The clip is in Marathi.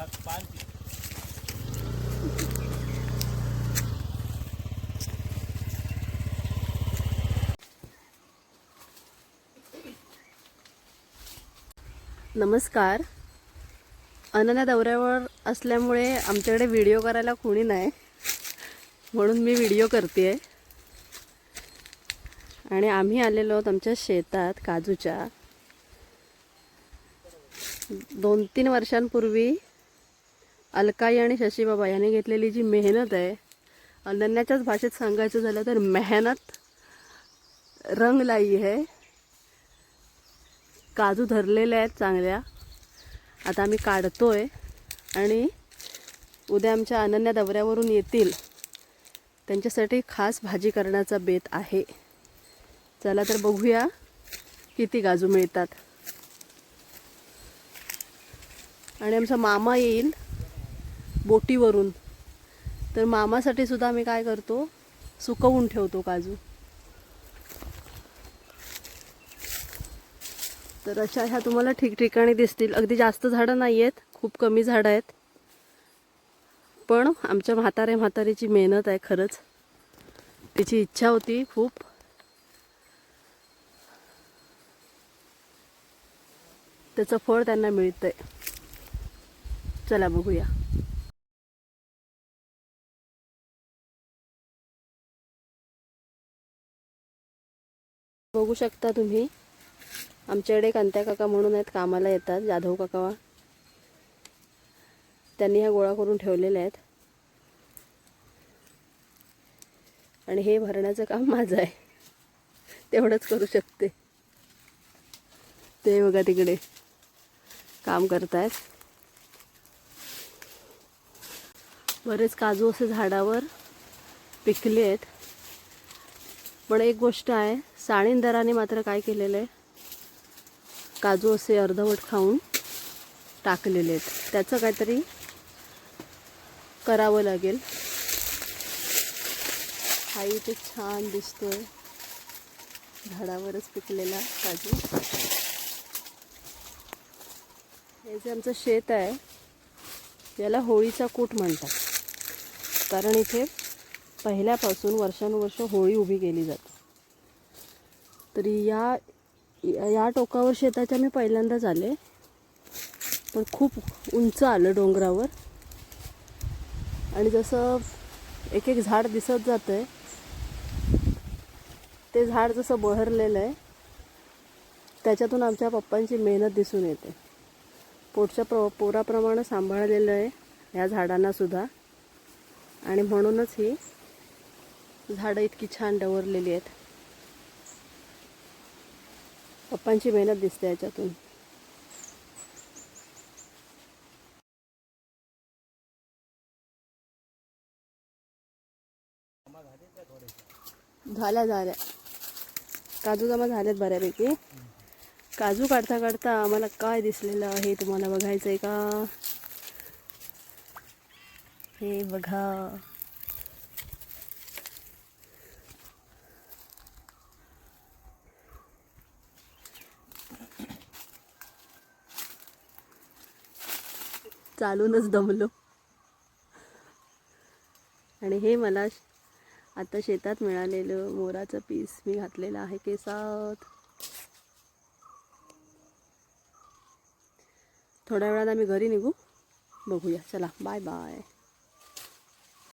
नमस्कार. अनन्या दौऱ्यावर असल्यामुळे आमच्याकडे व्हिडिओ करायला कोणी नाही, म्हणून मी व्हिडिओ करते. आणि आम्ही आलेलो आहोत आमच्या शेतात काजूच्या. 2-3 वर्षांपूर्वी अलकाई आणि शशीबाबा यांनी घेतलेली जी मेहनत आहे, अनन्याच्याच भाषेत सांगायचं झालं तर मेहनत रंग लाई है. काजू धरलेले आहेत चांगल्या. आता आम्ही काढतोय आणि उद्या आमच्या अनन्या दौऱ्यावरून येतील, त्यांच्यासाठी खास भाजी करण्याचा बेत आहे. चला तर बघूया किती काजू मिळतात. आणि आमचा मामा येईल बोटीवरून, तर मामासाठी सुद्धा आम्ही काय करतो, सुकवून ठेवतो काजू. तर अशा ह्या तुम्हाला ठिकठिकाणी दिसतील. अगदी जास्त झाडं नाही आहेत, खूप कमी झाडं आहेत, पण आमच्या म्हातारीची मेहनत आहे. खरंच तिची इच्छा होती खूप. त्याचं फळ त्यांना मिळतंय. चला बघूया. बघू शकता तुम्ही, आमच्याकडे कांत्या काका म्हणून आहेत, कामाला येतात, जाधव काका. त्यांनी ह्या गोळा करून ठेवलेल्या आहेत आणि हे भरण्याचं काम माझं आहे, तेवढंच करू शकते. ते बघा तिकडे काम करतायत. बरेच काजू असे झाडावर पिकले आहेत. पण एक गोष्ट आहे, साळींदराने मात्र काय केलेलं आहे, काजू असे अर्धवट खाऊन टाकलेले आहेत. त्याचं काहीतरी करावं लागेल. हा इथे छान दिसतोय झाडावरच पिकलेला काजू. हे जे आमचं शेत आहे याला होळीचा कूट म्हणतात, कारण इथे पहिल्यापासून वर्षानुवर्ष होळी उभी केली जाते. तरी या टोकावर शेताच्या मी पहिल्यांदाच आले, पण खूप उंच आलं डोंगरावर. आणि जसं एक एक झाड दिसत जातंय, ते झाड जसं बहरलेलं आहे, त्याच्यातून आमच्या पप्पांची मेहनत दिसून येते. पोटच्या पोराप्रमाणे सांभाळलेलं आहे ह्या झाडांना सुद्धा, आणि म्हणूनच ही झाडं इतकी छान डवरलेली आहेत. पप्पांची मेहनत दिसते याच्यातून. झाल्या काजू जमा झालेत बऱ्यापैकी. काजू काढता काढता आम्हाला काय दिसलेलं आहे तुम्हाला बघायचंय का? हे बघा, चालूनच दमलो. आणि हे मला आता शेतात मिळालेलं मोराचं पीस मी घातलेलं आहे केसात. थोड्या वेळात आम्ही घरी निघू, बघूया. चला, बाय बाय.